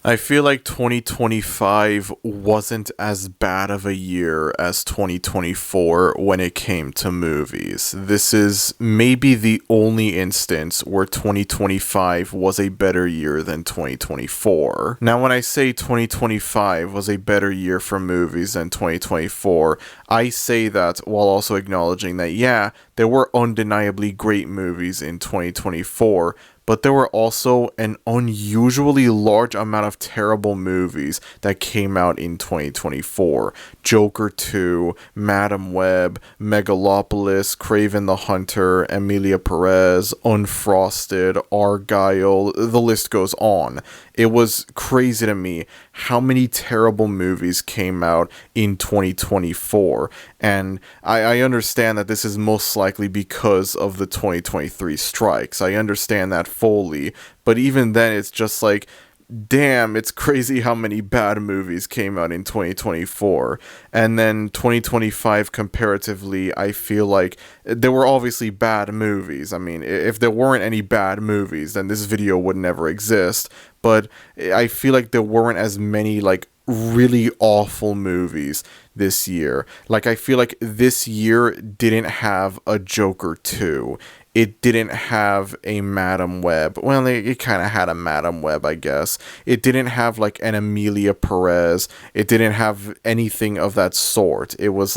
I feel like 2025 wasn't as bad of a year as 2024 when it came to movies. This is maybe the only instance where 2025 was a better year than 2024. Now, when I say 2025 was a better year for movies than 2024, I say that while also acknowledging that, yeah, there were undeniably great movies in 2024, but there were also an unusually large amount of terrible movies that came out in 2024. Joker 2, Madam Web, Megalopolis, Craven the Hunter, Emilia Perez, Unfrosted, Argyle, the list goes on. It was crazy to me how many terrible movies came out in 2024. And I understand that this is most likely because of the 2023 strikes. I understand that fully. But even then, it's just like, damn, it's crazy how many bad movies came out in 2024. And then 2025 comparatively, I feel like there were obviously bad movies. I mean, if there weren't any bad movies, then this video would never exist. But I feel like there weren't as many, like, really awful movies this year. Like, I feel like this year didn't have a Joker 2. It didn't have a Madam Web. Well, it kind of had a Madam Web, I guess. It didn't have, like, an Emilia Perez. It didn't have anything of that sort. It was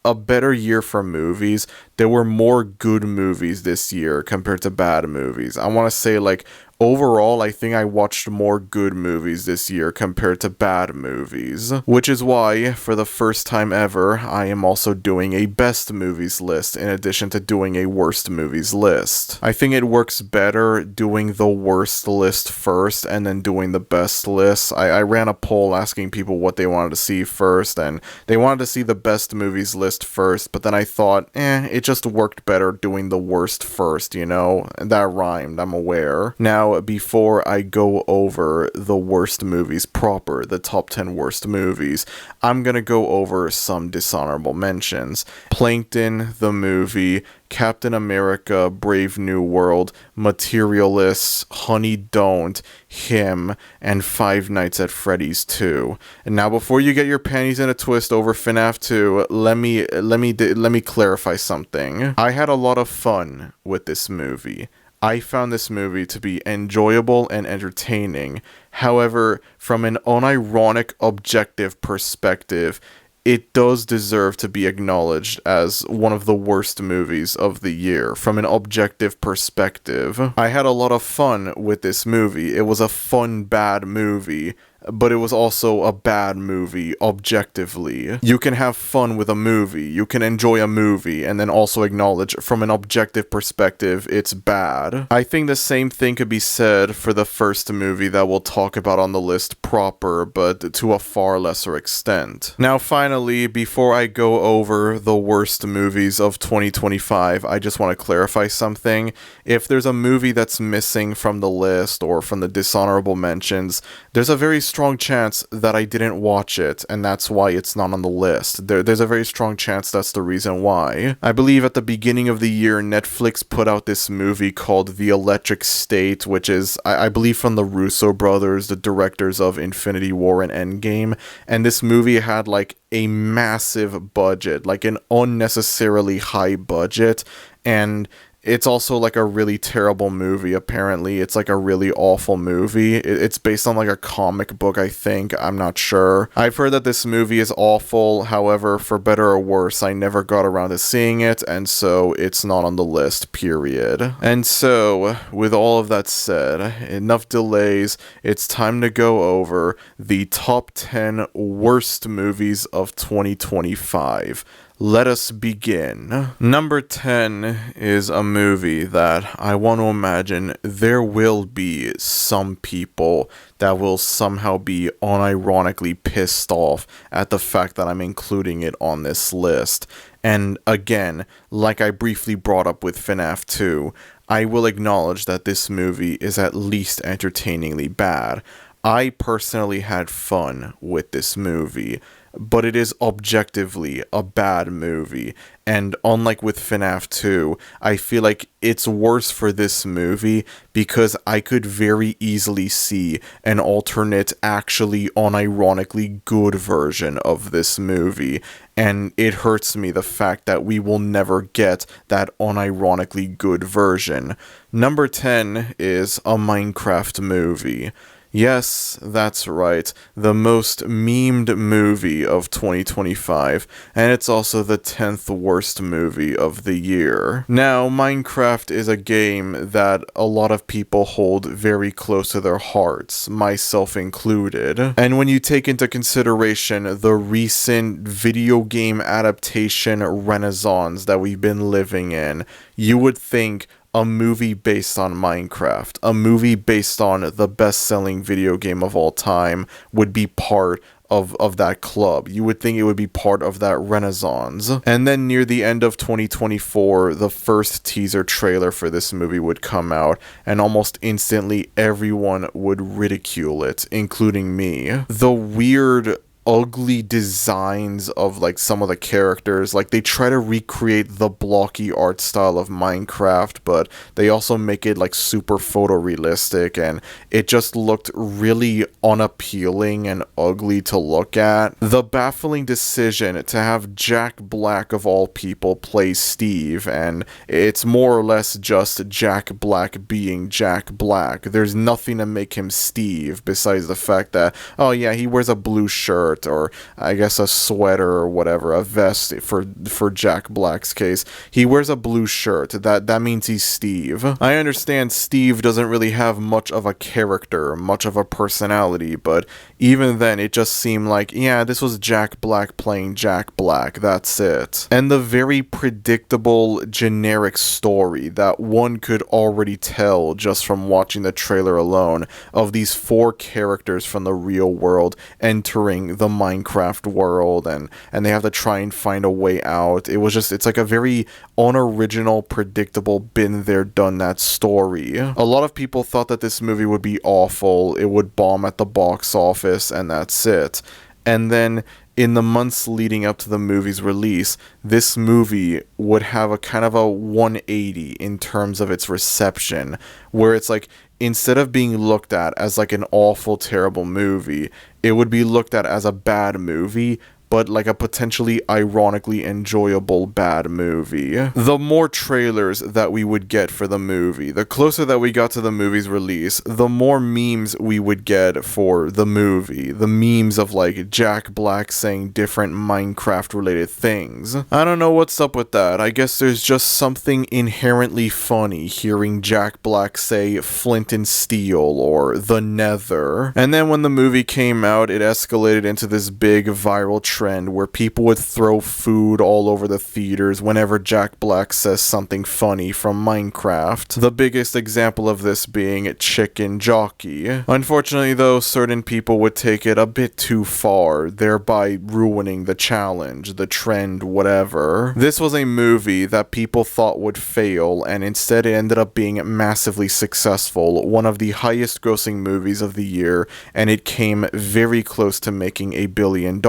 a better year for movies. There were more good movies this year compared to bad movies. I want to say, like, overall, I think I watched more good movies this year compared to bad movies. Which is why, for the first time ever, I am also doing a best movies list in addition to doing a worst movies list. I think it works better doing the worst list first and then doing the best list. I ran a poll asking people what they wanted to see first, and they wanted to see the best movies list first, but then I thought, it just worked better doing the worst first, you know? That rhymed, I'm aware. Now, before I go over the worst movies proper, the top 10 worst movies, I'm gonna go over some dishonorable mentions. Plankton, the movie, Captain America, Brave New World, Materialists, Honey Don't, Him, and Five Nights at Freddy's 2. And now, before you get your panties in a twist over FNAF 2, let me clarify something. I had a lot of fun with this movie. I found this movie to be enjoyable and entertaining. However, from an unironic, objective perspective, it does deserve to be acknowledged as one of the worst movies of the year, from an objective perspective. I had a lot of fun with this movie. It was a fun, bad movie, but it was also a bad movie, objectively. You can have fun with a movie, you can enjoy a movie, and then also acknowledge from an objective perspective, it's bad. I think the same thing could be said for the first movie that we'll talk about on the list proper, but to a far lesser extent. Now, finally, before I go over the worst movies of 2025, I just want to clarify something. If there's a movie that's missing from the list or from the dishonorable mentions, there's a very strong chance that I didn't watch it, and that's why it's not on the list. There's a very strong chance that's the reason why. I believe at the beginning of the year, Netflix put out this movie called The Electric State, which is, I believe, from the Russo brothers, the directors of Infinity War and Endgame, and this movie had, like, a massive budget, like an unnecessarily high budget, and it's also, like, a really terrible movie, apparently. It's, like, a really awful movie. It's based on, like, a comic book, I think. I'm not sure. I've heard that this movie is awful. However, for better or worse, I never got around to seeing it, and so it's not on the list, period. And so, with all of that said, enough delays. It's time to go over the top 10 worst movies of 2025. Let us begin. Number 10 is a movie that I want to imagine there will be some people that will somehow be unironically pissed off at the fact that I'm including it on this list. And again, like I briefly brought up with FNAF 2, I will acknowledge that this movie is at least entertainingly bad. I personally had fun with this movie, but it is objectively a bad movie. And unlike with FNAF 2, I feel like it's worse for this movie because I could very easily see an alternate, actually unironically good version of this movie. And it hurts me the fact that we will never get that unironically good version. Number 10 is a Minecraft movie. Yes, that's right, the most memed movie of 2025, and it's also the 10th worst movie of the year. Now, Minecraft is a game that a lot of people hold very close to their hearts, myself included. And when you take into consideration the recent video game adaptation renaissance that we've been living in, you would think a movie based on Minecraft, a movie based on the best-selling video game of all time would be part of that club. You would think it would be part of that renaissance. And then near the end of 2024, the first teaser trailer for this movie would come out, and almost instantly everyone would ridicule it, including me. The weird ugly designs of like some of the characters, like they try to recreate the blocky art style of Minecraft, but they also make it like super photorealistic, and it just looked really unappealing and ugly to look at. The baffling decision to have Jack Black of all people play Steve, and it's more or less just Jack Black being Jack Black. There's nothing to make him Steve besides the fact that, oh yeah, he wears a blue shirt, or I guess a sweater or whatever, a vest for Jack Black's case. He wears a blue shirt. That means he's Steve. I understand Steve doesn't really have much of a character, much of a personality, but even then it just seemed like, yeah, this was Jack Black playing Jack Black. That's it. And the very predictable, generic story that one could already tell just from watching the trailer alone of these four characters from the real world entering the Minecraft world, and they have to try and find a way out. It's like a very unoriginal, predictable, been there, done that story. A lot of people thought that this movie would be awful, it would bomb at the box office, and that's it. And then in the months leading up to the movie's release, this movie would have a kind of a 180 in terms of its reception, where it's like, instead of being looked at as like an awful, terrible movie, it would be looked at as a bad movie, but like a potentially ironically enjoyable bad movie. The more trailers that we would get for the movie, the closer that we got to the movie's release, the more memes we would get for the movie. The memes of like Jack Black saying different Minecraft related things. I don't know what's up with that. I guess there's just something inherently funny hearing Jack Black say flint and steel or the nether. And then when the movie came out, it escalated into this big viral trend where people would throw food all over the theaters whenever Jack Black says something funny from Minecraft. The biggest example of this being Chicken Jockey. Unfortunately though, certain people would take it a bit too far, thereby ruining the challenge, the trend, whatever. This was a movie that people thought would fail, and instead it ended up being massively successful, one of the highest grossing movies of the year, and it came very close to making $1 billion.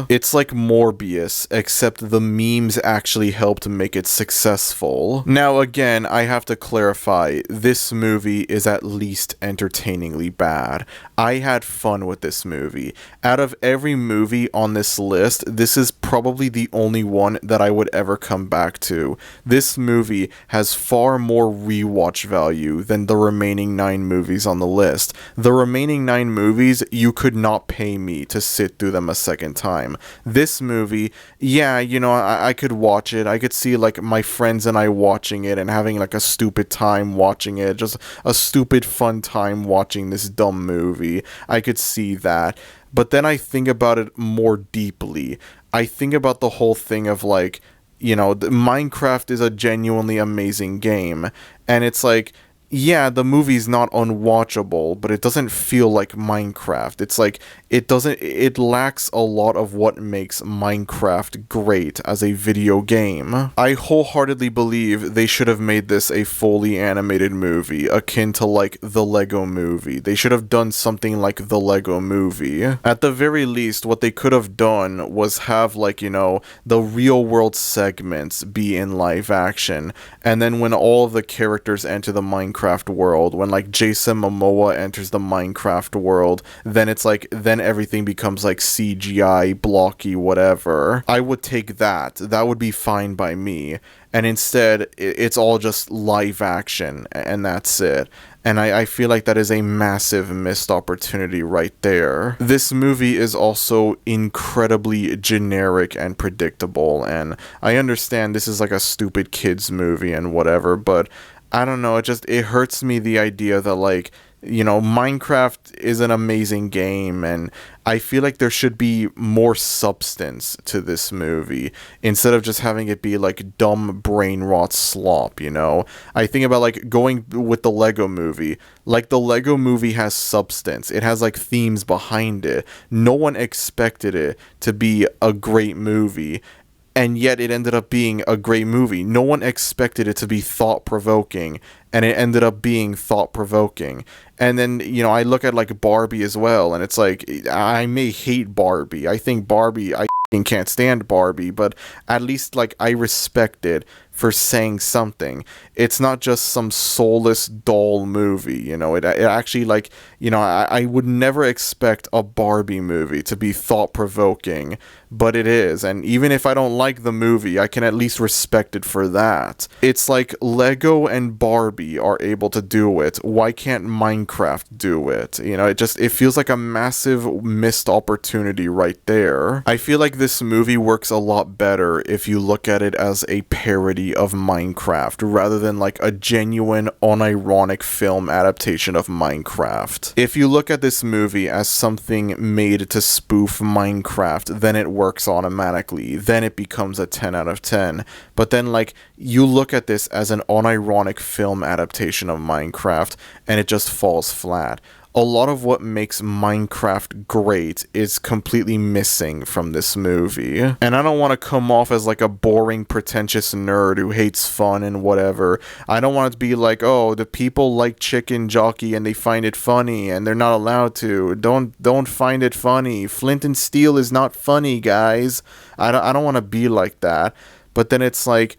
It's like Morbius, except the memes actually helped make it successful. Now again, I have to clarify, this movie is at least entertainingly bad. I had fun with this movie. Out of every movie on this list, this is probably the only one that I would ever come back to. This movie has far more rewatch value than the remaining 9 movies on the list. The remaining 9 movies, you could not pay me to sit through them a second time. This movie, yeah, you know, I could watch it. I could see like my friends and I watching it and having like a stupid time watching it, just a stupid fun time watching this dumb movie. I could see that. But then I think about it more deeply. I think about the whole thing of like, you know, Minecraft is a genuinely amazing game, and it's like, yeah, the movie's not unwatchable, but it doesn't feel like Minecraft. It's like it lacks a lot of what makes Minecraft great as a video game. I wholeheartedly believe they should have made this a fully animated movie, akin to like the Lego movie. They should have done something like the Lego movie. At the very least, what they could have done was have like, the real world segments be in live action, and then when all of the characters enter the Minecraft world, when like Jason Momoa enters the Minecraft world, then it's like, then everything becomes like CGI, blocky, whatever. I would take that. That would be fine by me. And instead, it's all just live action, and that's it. And I feel like that is a massive missed opportunity right there. This movie is also incredibly generic and predictable, and I understand this is like a stupid kids movie and whatever, but I don't know, it hurts me, the idea that like, Minecraft is an amazing game, and I feel like there should be more substance to this movie instead of just having it be like dumb brain rot slop, I think about like going with the Lego movie. Like, the Lego movie has substance. It has like themes behind it. No one expected it to be a great movie, and yet it ended up being a great movie. No one expected it to be thought-provoking, and it ended up being thought-provoking. And then, I look at like Barbie as well, and it's like, I may hate Barbie. I think Barbie, I can't stand Barbie, but at least like I respect it for saying something. It's not just some soulless, dull movie, it actually, like, I would never expect a Barbie movie to be thought-provoking, but it is, and even if I don't like the movie, I can at least respect it for that. It's like Lego and Barbie are able to do it, why can't Minecraft do it? It feels like a massive missed opportunity right there. I feel like this movie works a lot better if you look at it as a parody of Minecraft, rather than like a genuine, unironic film adaptation of Minecraft. If you look at this movie as something made to spoof Minecraft, then it works automatically. Then it becomes a 10 out of 10. But then, like, you look at this as an unironic film adaptation of Minecraft, and it just falls flat. A lot of what makes Minecraft great is completely missing from this movie. And I don't want to come off as like a boring, pretentious nerd who hates fun and whatever. I don't want it to be like, oh, the people like Chicken Jockey and they find it funny and they're not allowed to. Don't find it funny. Flint and Steel is not funny, guys. I don't want to be like that. But then it's like,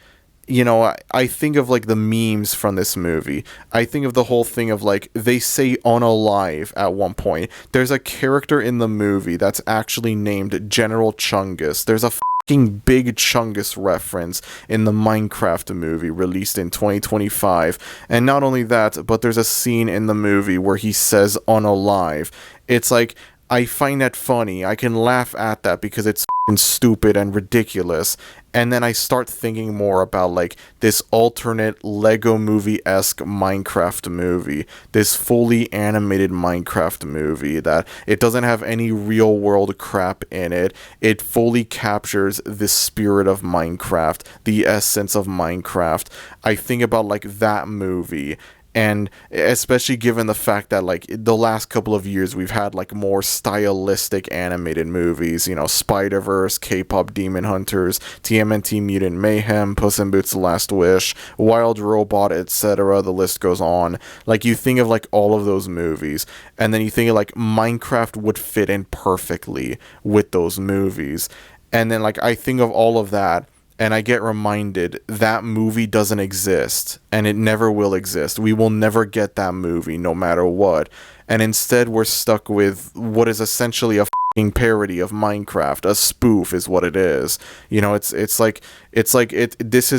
I think of like the memes from this movie. I think of the whole thing of like, they say unalive at one point. There's a character in the movie that's actually named General Chungus. There's a fucking big Chungus reference in the Minecraft movie released in 2025. And not only that, but there's a scene in the movie where he says unalive. It's like, I find that funny. I can laugh at that because it's stupid and ridiculous. And then I start thinking more about like this alternate Lego movie-esque Minecraft movie, this fully animated Minecraft movie that it doesn't have any real world crap in it. It fully captures the spirit of Minecraft, the essence of Minecraft. I think about like that movie. And especially given the fact that like the last couple of years we've had like more stylistic animated movies, Spider-Verse, K-pop Demon Hunters, TMNT Mutant Mayhem, Puss in Boots: The Last Wish, Wild Robot, etc. The list goes on. Like, you think of like all of those movies, and then you think of like Minecraft would fit in perfectly with those movies. And then like I think of all of that, and I get reminded that movie doesn't exist, and it never will exist. We will never get that movie, no matter what. And instead, we're stuck with what is essentially a fucking parody of Minecraft. A spoof is what it is. This is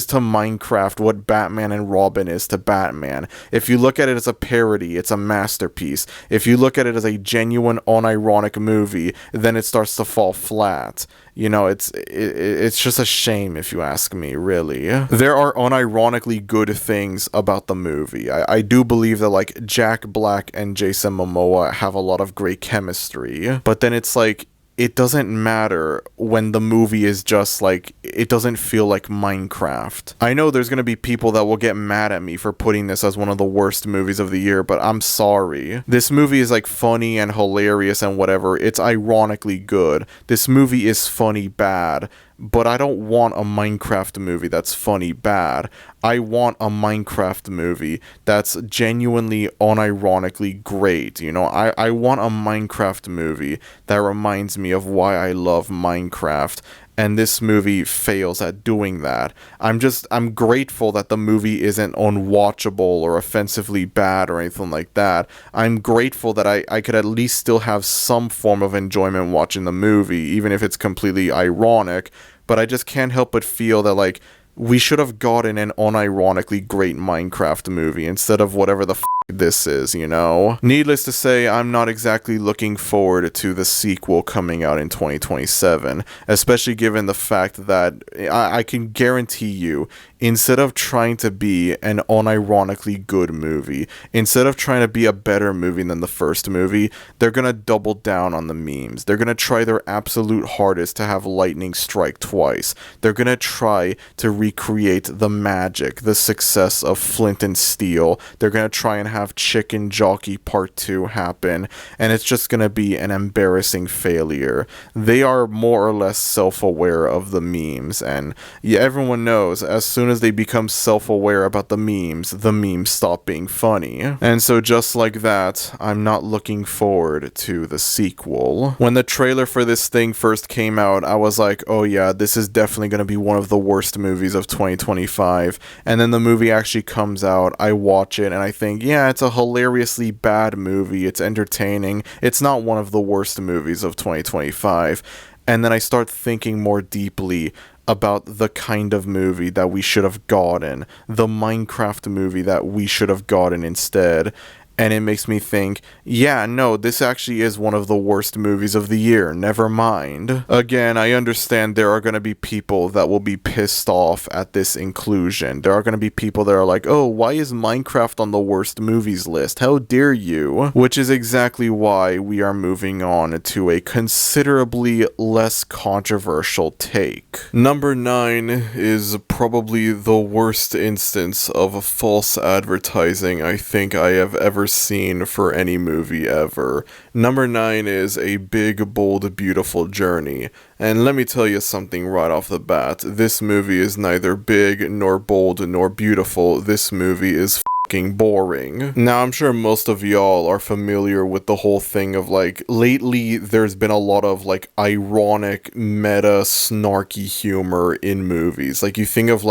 to Minecraft what Batman and Robin is to Batman. If you look at it as a parody, it's a masterpiece. If you look at it as a genuine, unironic movie, then it starts to fall flat. It's just a shame, if you ask me, really. There are unironically good things about the movie. I do believe that like Jack Black and Jason Momoa have a lot of great chemistry, but then it's like, it doesn't matter when the movie is just like, it doesn't feel like Minecraft. I know there's gonna be people that will get mad at me for putting this as one of the worst movies of the year, but I'm sorry. This movie is like funny and hilarious and whatever. It's ironically good. This movie is funny bad, but I don't want a Minecraft movie that's funny bad. I want a Minecraft movie that's genuinely unironically great. You know, I want a Minecraft movie that reminds me of why I love Minecraft. And this movie fails at doing that. I'm grateful that the movie isn't unwatchable or offensively bad or anything like that. I'm grateful that I could at least still have some form of enjoyment watching the movie, even if it's completely ironic. But I just can't help but feel that, like, we should have gotten an unironically great Minecraft movie instead of whatever the this is, you know? Needless to say, I'm not exactly looking forward to the sequel coming out in 2027, especially given the fact that I can guarantee you, instead of trying to be an unironically good movie, instead of trying to be a better movie than the first movie, they're gonna double down on the memes. They're gonna try their absolute hardest to have lightning strike twice. They're gonna try to recreate the magic, the success of Flint and Steel. They're gonna try and have Chicken Jockey Part 2 happen, and it's just gonna be an embarrassing failure. They are more or less self-aware of the memes, and yeah, everyone knows as soon as they become self-aware about the memes stop being funny. And so just like that, I'm not looking forward to the sequel. When the trailer for this thing first came out, I was like, oh yeah, this is definitely gonna be one of the worst movies of 2025, and then the movie actually comes out, I watch it, and I think, yeah, it's a hilariously bad movie, it's entertaining, it's not one of the worst movies of 2025, and then I start thinking more deeply about the kind of movie that we should have gotten, the Minecraft movie that we should have gotten instead. And it makes me think, yeah, no, this actually is one of the worst movies of the year, never mind. Again, I understand there are going to be people that will be pissed off at this inclusion. There are going to be people that are like, oh, why is Minecraft on the worst movies list? How dare you? Which is exactly why we are moving on to a considerably less controversial take. Number 9 is probably the worst instance of false advertising I think I have ever seen for any movie ever. Number 9 is A Big, Bold, Beautiful Journey. And let me tell you something right off the bat. This movie is neither big, nor bold, nor beautiful. This movie is fucking boring. Now, I'm sure most of y'all are familiar with the whole thing of, like, lately there's been a lot of, like, ironic, meta, snarky humor in movies. Like, you think of,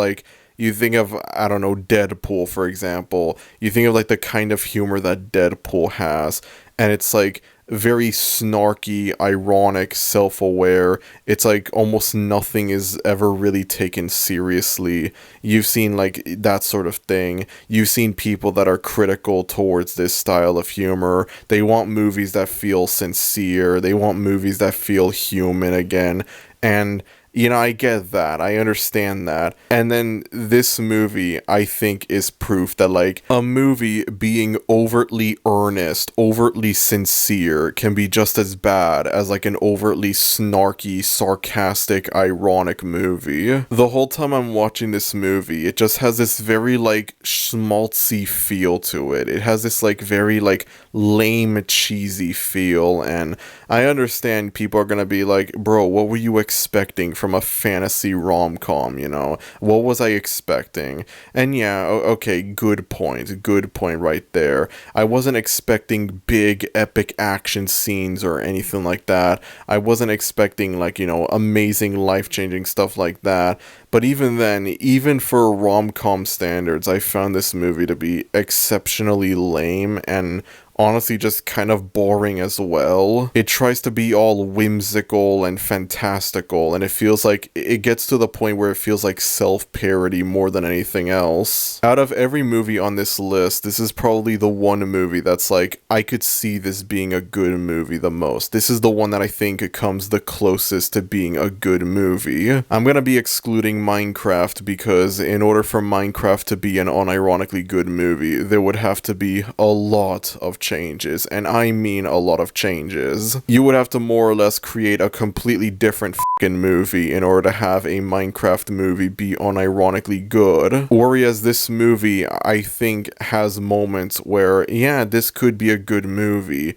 I don't know, Deadpool, for example. You think of, like, the kind of humor that Deadpool has, and it's, like, very snarky, ironic, self-aware. It's, like, almost nothing is ever really taken seriously. You've seen, like, that sort of thing. You've seen people that are critical towards this style of humor. They want movies that feel sincere. They want movies that feel human again. And you know, I get that. I understand that. And then this movie, I think, is proof that, like, a movie being overtly earnest, overtly sincere can be just as bad as, like, an overtly snarky, sarcastic, ironic movie. The whole time I'm watching this movie, it just has this very, like, schmaltzy feel to it. It has this, like, very, like, lame, cheesy feel. And I understand people are gonna be like, bro, what were you expecting from a fantasy rom-com, you know? What was I expecting? And yeah, okay, good point right there. I wasn't expecting big, epic action scenes or anything like that. I wasn't expecting, like, you know, amazing, life-changing stuff like that. But even then, even for rom-com standards, I found this movie to be exceptionally lame and honestly just kind of boring as well. It tries to be all whimsical and fantastical, and it feels like it gets to the point where it feels like self-parody more than anything else. Out of every movie on this list, this is probably the one movie that's like, I could see this being a good movie the most. This is the one that I think comes the closest to being a good movie. I'm gonna be excluding Minecraft because in order for Minecraft to be an unironically good movie, there would have to be a lot of changes, and I mean a lot of changes. You would have to more or less create a completely different fucking movie in order to have a Minecraft movie be unironically good. Whereas this movie, I think, has moments where, yeah, this could be a good movie.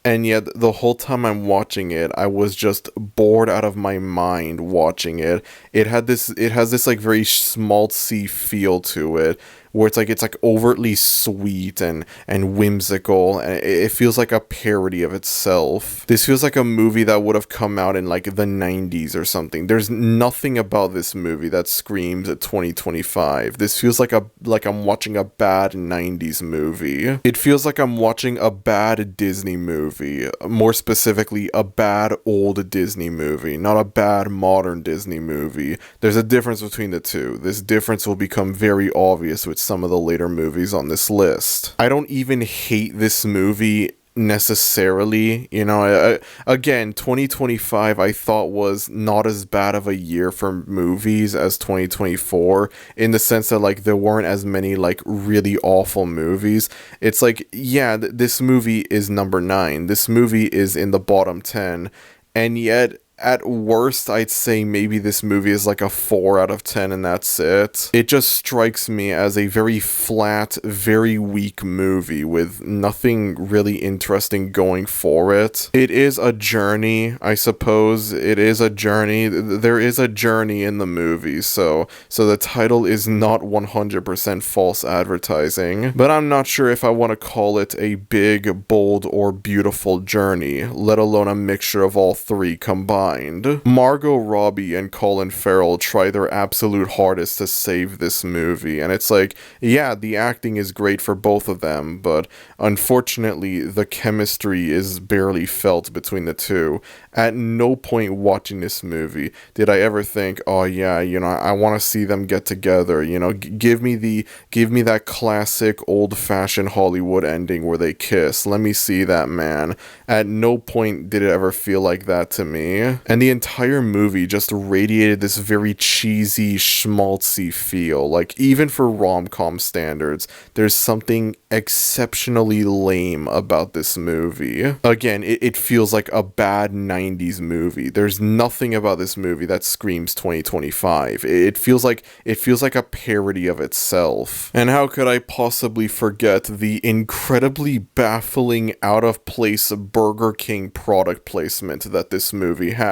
And yet, the whole time I'm watching it, I was just bored out of my mind watching it. It has this like very schmaltzy feel to it, where it's like overtly sweet and whimsical, and it feels like a parody of itself. This feels like a movie that would have come out in like the 90s or something. There's nothing about this movie that screams at 2025. This feels like I'm watching a bad 90s movie. It feels like I'm watching a bad Disney movie. More specifically, a bad old Disney movie, not a bad modern Disney movie. There's a difference between the two. This difference will become very obvious with some of the later movies on this list. I don't even hate this movie necessarily, you know. Again, 2025 I thought was not as bad of a year for movies as 2024, in the sense that like there weren't as many like really awful movies. It's like, yeah, this movie is number 9, this movie is in the bottom 10, and yet at worst, I'd say maybe this movie is like a 4 out of 10 and that's it. It just strikes me as a very flat, very weak movie with nothing really interesting going for it. It is a journey, I suppose. It is a journey. There is a journey in the movie, so the title is not 100% false advertising. But I'm not sure if I want to call it a big, bold, or beautiful journey, let alone a mixture of all three combined. Margot Robbie and Colin Farrell try their absolute hardest to save this movie, and it's like, yeah, the acting is great for both of them, but unfortunately the chemistry is barely felt between the two. At no point watching this movie did I ever think, oh yeah, you know, I want to see them get together, you know, give me that classic old-fashioned Hollywood ending where they kiss. Let me see that, man. At no point did it ever feel like that to me. And the entire movie just radiated this very cheesy, schmaltzy feel. Like, even for rom-com standards, there's something exceptionally lame about this movie. Again, it feels like a bad 90s movie. There's nothing about this movie that screams 2025. It feels like a parody of itself. And how could I possibly forget the incredibly baffling, out-of-place Burger King product placement that this movie has.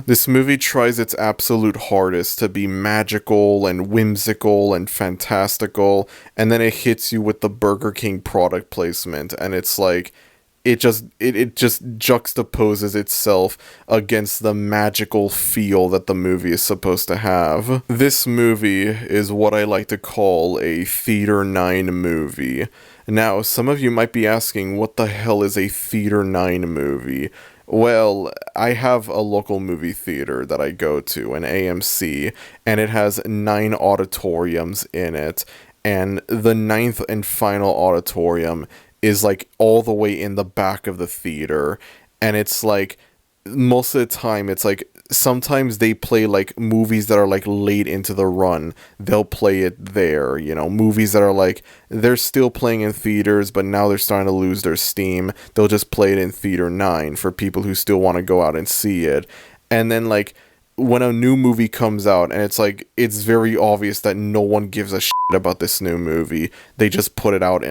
This movie tries its absolute hardest to be magical and whimsical and fantastical, and then it hits you with the Burger King product placement, and it's like, it just juxtaposes itself against the magical feel that the movie is supposed to have. This movie is what I like to call a Theater 9 movie. Now, some of you might be asking, what the hell is a Theater 9 movie? Well, I have a local movie theater that I go to, an AMC, and it has 9 auditoriums in it, and the 9th and final auditorium is like all the way in the back of the theater, and it's like, most of the time, it's like, sometimes they play like movies that are like late into the run, they'll play it there, you know, movies that are like, they're still playing in theaters, but now they're starting to lose their steam, they'll just play it in Theater 9 for people who still want to go out and see it. And then like, when a new movie comes out and it's like, it's very obvious that no one gives a shit about this new movie, they just put it out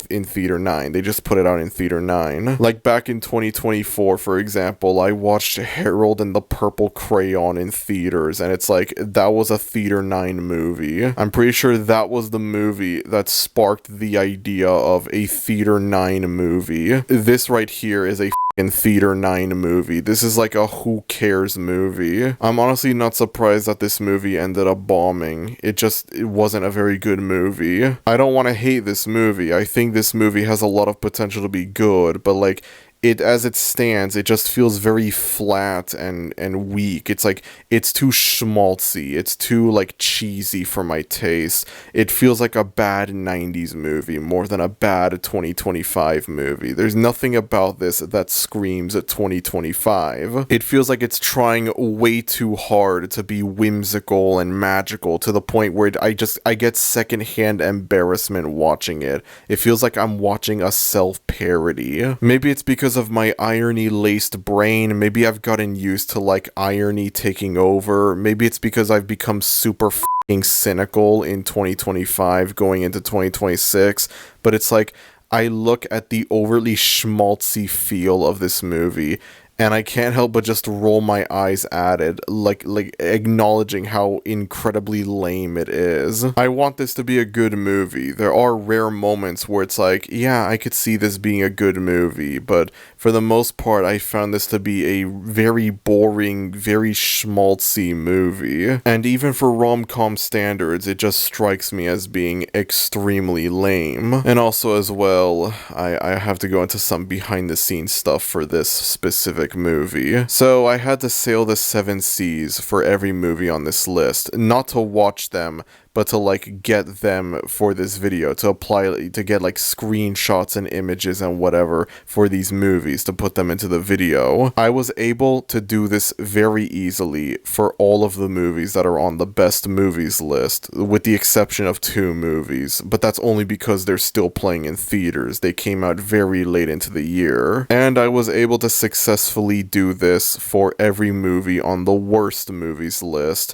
in Theater 9. They just put it out in Theater 9. Like back in 2024, for example, I watched Harold and the Purple Crayon in theaters, and it's like, that was a Theater 9 movie. I'm pretty sure that was the movie that sparked the idea of a Theater 9 movie. This right here is a in Theater 9 movie. This is like a who cares movie. I'm honestly not surprised that this movie ended up bombing. It wasn't a very good movie. I don't want to hate this movie. I think this movie has a lot of potential to be good, but like, it as it stands, it just feels very flat and weak. It's like it's too schmaltzy. It's too like cheesy for my taste. It feels like a bad 90s movie more than a bad 2025 movie. There's nothing about this that screams at 2025. It feels like it's trying way too hard to be whimsical and magical to the point where I get secondhand embarrassment watching it. It feels like I'm watching a self-parody. Maybe it's because of my irony-laced brain. Maybe I've gotten used to like irony taking over. Maybe it's because I've become super f***ing cynical in 2025 going into 2026. But it's like I look at the overly schmaltzy feel of this movie and I can't help but just roll my eyes at it, like acknowledging how incredibly lame it is. I want this to be a good movie. There are rare moments where it's like, yeah, I could see this being a good movie, but for the most part, I found this to be a very boring, very schmaltzy movie. And even for rom-com standards, it just strikes me as being extremely lame. And also as well, I have to go into some behind-the-scenes stuff for this specific movie. So I had to sail the 7 seas for every movie on this list, not to watch them, but to like get them for this video, to apply, to get like screenshots and images and whatever for these movies to put them into the video. I was able to do this very easily for all of the movies that are on the best movies list, with the exception of 2 movies, but that's only because they're still playing in theaters. They came out very late into the year, and I was able to successfully do this for every movie on the worst movies list,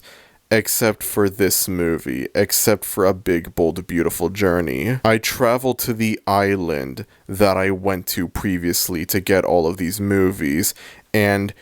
except for this movie, except for A Big, Bold, Beautiful Journey. I traveled to the island that I went to previously to get all of these movies, and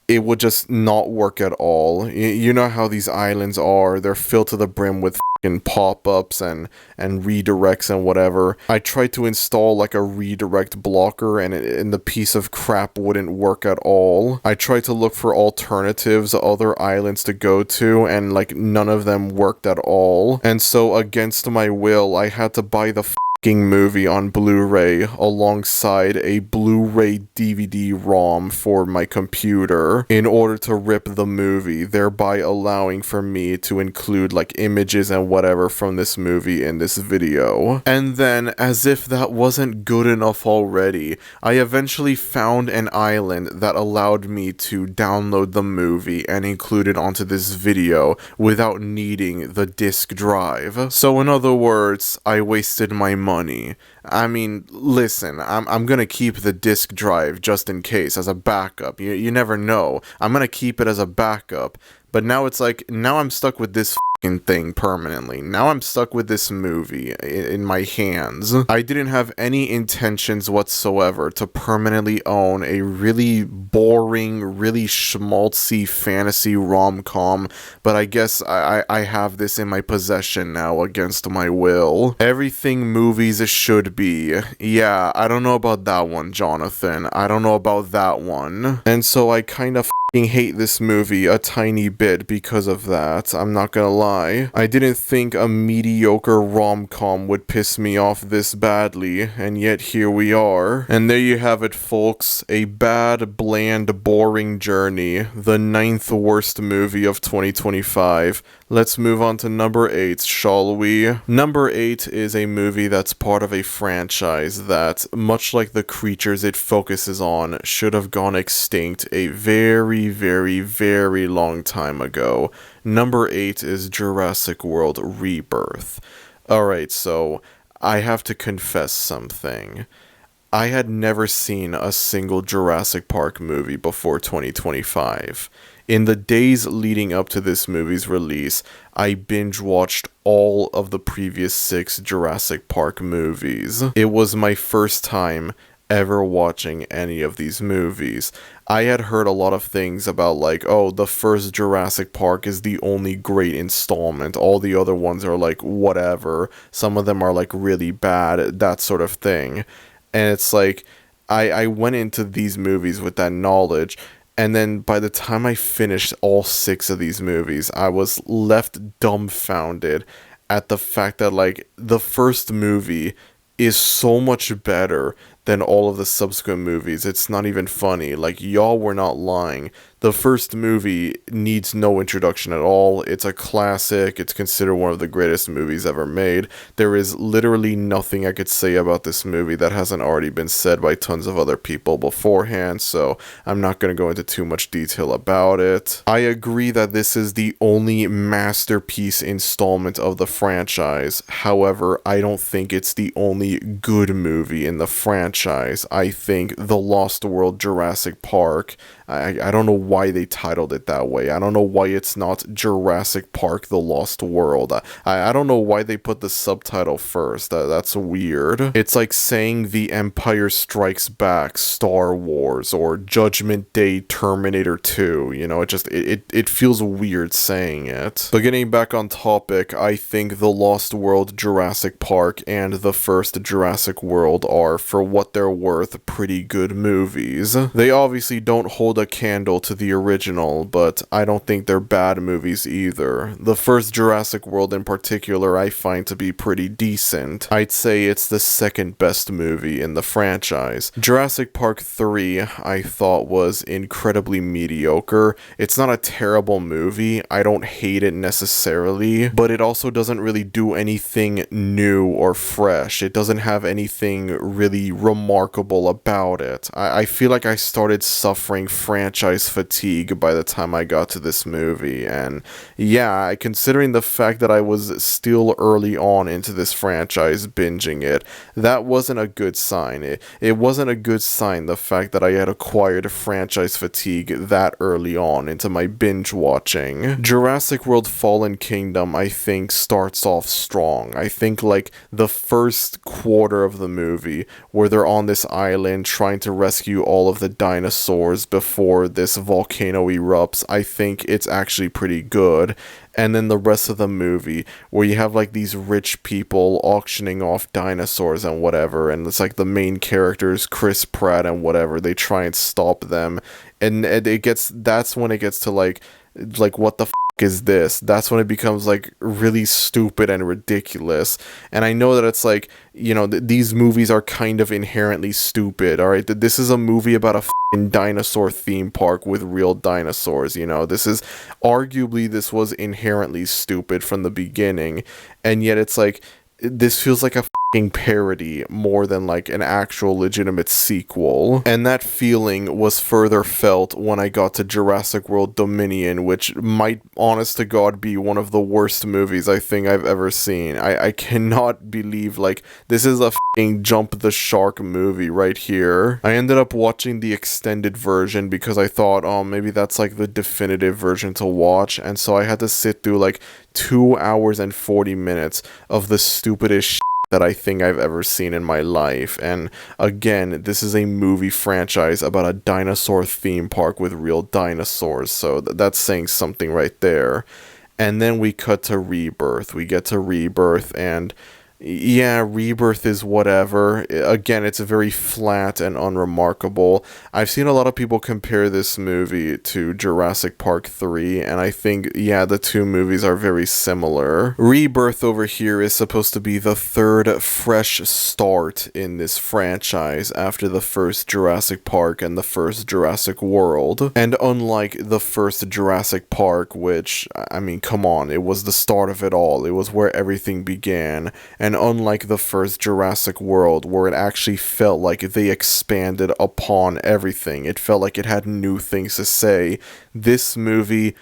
it would just not work at all. You know how these islands are, they're filled to the brim with f***ing pop-ups and redirects and whatever. I tried to install like a redirect blocker and the piece of crap wouldn't work at all. I tried to look for alternatives, other islands to go to, and like none of them worked at all. And so against my will, I had to buy the movie on Blu-ray alongside a Blu-ray DVD ROM for my computer in order to rip the movie, thereby allowing for me to include like images and whatever from this movie in this video. And then, as if that wasn't good enough already, I eventually found an island that allowed me to download the movie and include it onto this video without needing the disc drive. So in other words, I wasted my money. I mean, listen, I'm gonna keep the disc drive just in case as a backup. You never know. I'm gonna keep it as a backup. But now it's like, now I'm stuck with this thing permanently. Now I'm stuck with this movie in my hands. I didn't have any intentions whatsoever to permanently own a really boring, really schmaltzy fantasy rom-com, but I guess I have this in my possession now against my will. Everything movies should be. Yeah, I don't know about that one, Jonathan. I don't know about that one. And so I kind of hate this movie a tiny bit because of that, I'm not gonna lie. I didn't think a mediocre rom-com would piss me off this badly, and yet here we are. And there you have it, folks. A bad, bland, boring journey. The 9th worst movie of 2025. Let's move on to number 8, shall we? Number 8 is a movie that's part of a franchise that, much like the creatures it focuses on, should have gone extinct a very, very long time ago. Number 8 is Jurassic World Rebirth. Alright, so I have to confess something. I had never seen a single Jurassic Park movie before 2025. In the days leading up to this movie's release, I binge-watched all of the previous 6 Jurassic Park movies. It was my first time ever watching any of these movies. I had heard a lot of things about like, oh, the first Jurassic Park is the only great installment. All the other ones are like whatever. Some of them are like really bad, that sort of thing. And it's like, I went into these movies with that knowledge, and then by the time I finished all 6 of these movies, I was left dumbfounded at the fact that like the first movie is so much better than all of the subsequent movies. It's not even funny. Like, y'all were not lying. The first movie needs no introduction at all. It's a classic. It's considered one of the greatest movies ever made. There is literally nothing I could say about this movie that hasn't already been said by tons of other people beforehand, so I'm not going to go into too much detail about it. I agree that this is the only masterpiece installment of the franchise. However, I don't think it's the only good movie in the franchise. I think The Lost World Jurassic Park, I don't know why they titled it that way. I don't know why it's not Jurassic Park The Lost World. I don't know why they put the subtitle first. That's weird. It's like saying The Empire Strikes Back Star Wars or Judgment Day Terminator 2. You know, it feels weird saying it. But getting back on topic, I think The Lost World Jurassic Park and the first Jurassic World are, for what they're worth, pretty good movies. They obviously don't hold a candle to the original, but I don't think they're bad movies either. The first Jurassic World in particular I find to be pretty decent. I'd say it's the second best movie in the franchise. Jurassic Park 3 I thought was incredibly mediocre. It's not a terrible movie, I don't hate it necessarily, but it also doesn't really do anything new or fresh. It doesn't have anything really remarkable about it. I feel like I started suffering franchise fatigue by the time I got to this movie, and yeah, considering the fact that I was still early on into this franchise binging it, that wasn't a good sign. It wasn't a good sign, the fact that I had acquired franchise fatigue that early on into my binge watching. Jurassic World Fallen Kingdom, I think, starts off strong. I think like the first quarter of the movie where they're on this island trying to rescue all of the dinosaurs before this volcano erupts, I think it's actually pretty good. And then the rest of the movie, where you have like these rich people auctioning off dinosaurs and whatever, and it's like the main characters, Chris Pratt and whatever, they try and stop them, and that's when it gets to like what the is this? That's when it becomes like really stupid and ridiculous. And I know that it's like, you know, these movies are kind of inherently stupid, alright? This is a movie about a dinosaur theme park with real dinosaurs, you know? This was inherently stupid from the beginning, and yet it's like, this feels like a parody more than like an actual legitimate sequel. And that feeling was further felt when I got to Jurassic World Dominion, which might, honest to God, be one of the worst movies I think I've ever seen. I cannot believe, like, this is a jump the shark movie right here. I ended up watching the extended version because I thought, oh, maybe that's like the definitive version to watch, and so I had to sit through like 2 hours and 40 minutes of the stupidest that I think I've ever seen in my life. And again, this is a movie franchise about a dinosaur theme park with real dinosaurs, so that's saying something right there. And then we cut to Rebirth. We get to Rebirth, and yeah, Rebirth is whatever. Again, it's very flat and unremarkable. I've seen a lot of people compare this movie to Jurassic Park 3, and I think, yeah, the two movies are very similar. Rebirth over here is supposed to be the third fresh start in this franchise after the first Jurassic Park and the first Jurassic World. And unlike the first Jurassic Park, which, I mean, come on, it was the start of it all. It was where everything began. And unlike the first Jurassic World, where it actually felt like they expanded upon everything, it felt like it had new things to say, this movie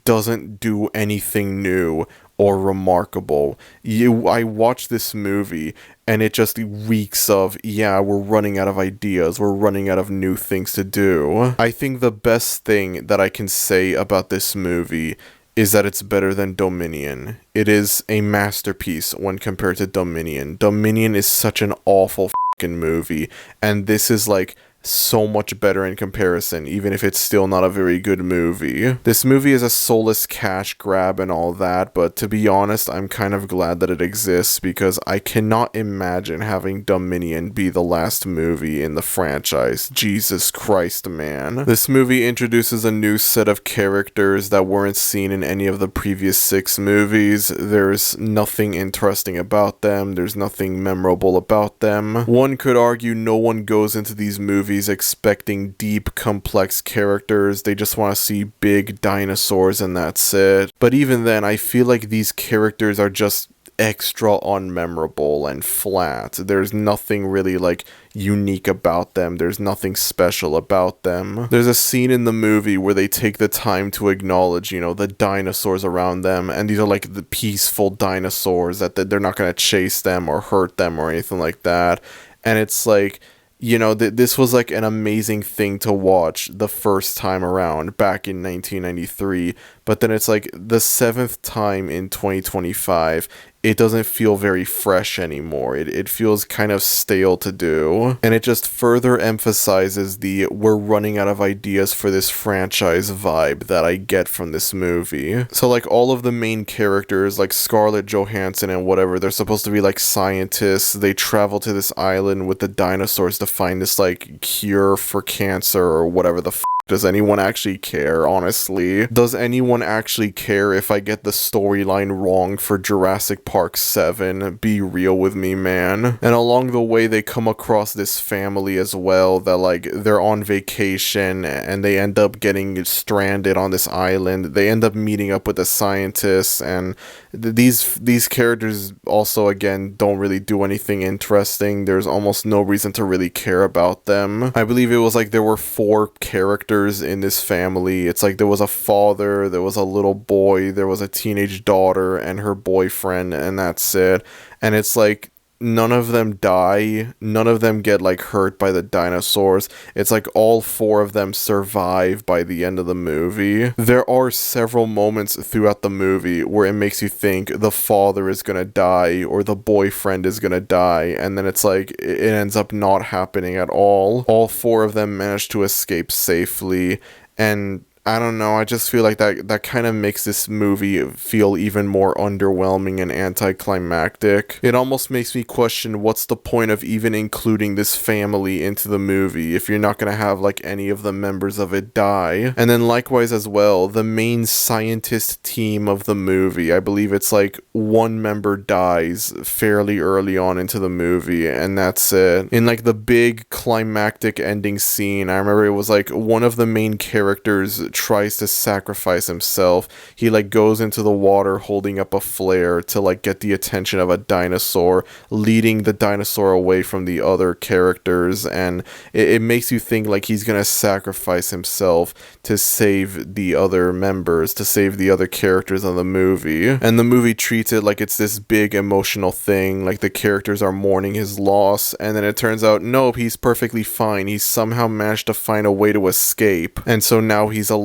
doesn't do anything new or remarkable. I watched this movie, and it just reeks of, yeah, we're running out of ideas, we're running out of new things to do. I think the best thing that I can say about this movie is that it's better than Dominion. It is a masterpiece when compared to Dominion. Dominion is such an awful fucking movie, and this is like so much better in comparison, even if it's still not a very good movie. This movie is a soulless cash grab and all that, but to be honest, I'm kind of glad that it exists because I cannot imagine having Dominion be the last movie in the franchise. Jesus Christ, man. This movie introduces a new set of characters that weren't seen in any of the previous 6 movies. There's nothing interesting about them. There's nothing memorable about them. One could argue no one goes into these movies expecting deep, complex characters. They just want to see big dinosaurs and that's it. But even then, I feel like these characters are just extra unmemorable and flat. There's nothing really like unique about them. There's nothing special about them. There's a scene in the movie where they take the time to acknowledge, the dinosaurs around them, and these are like the peaceful dinosaurs that they're not going to chase them or hurt them or anything like that. And it's like, this was like an amazing thing to watch the first time around back in 1993, but then it's like the 7th time in 2025, it doesn't feel very fresh anymore. It feels kind of stale to do, and it just further emphasizes the we're running out of ideas for this franchise vibe that I get from this movie. So like all of the main characters, like Scarlett Johansson and whatever, they're supposed to be like scientists. They travel to this island with the dinosaurs to find this like cure for cancer or whatever the does anyone actually care, honestly? Does anyone actually care if I get the storyline wrong for Jurassic Park 7? Be real with me, man. And along the way, they come across this family as well that, like, they're on vacation and they end up getting stranded on this island. They end up meeting up with the scientists, and these characters also, again, don't really do anything interesting. There's almost no reason to really care about them. I believe it was like there were 4 characters in this family. It's like there was a father, there was a little boy, there was a teenage daughter and her boyfriend, and that's it. And it's like none of them die, none of them get like hurt by the dinosaurs. It's like all 4 of them survive by the end of the movie. There are several moments throughout the movie where it makes you think the father is gonna die or the boyfriend is gonna die, and then it's like it ends up not happening at all. All 4 of them manage to escape safely, and I don't know, I just feel like that kind of makes this movie feel even more underwhelming and anticlimactic. It almost makes me question what's the point of even including this family into the movie if you're not going to have like any of the members of it die. And then likewise as well, the main scientist team of the movie, I believe it's like 1 member dies fairly early on into the movie, and that's it. In like the big climactic ending scene, I remember it was like one of the main characters tries to sacrifice himself. He like goes into the water holding up a flare to like get the attention of a dinosaur, leading the dinosaur away from the other characters, and it makes you think like he's gonna sacrifice himself to save the other members, to save the other characters of the movie. And the movie treats it like it's this big emotional thing, like the characters are mourning his loss, and then it turns out nope, he's perfectly fine. He's somehow managed to find a way to escape, and so now he's alive.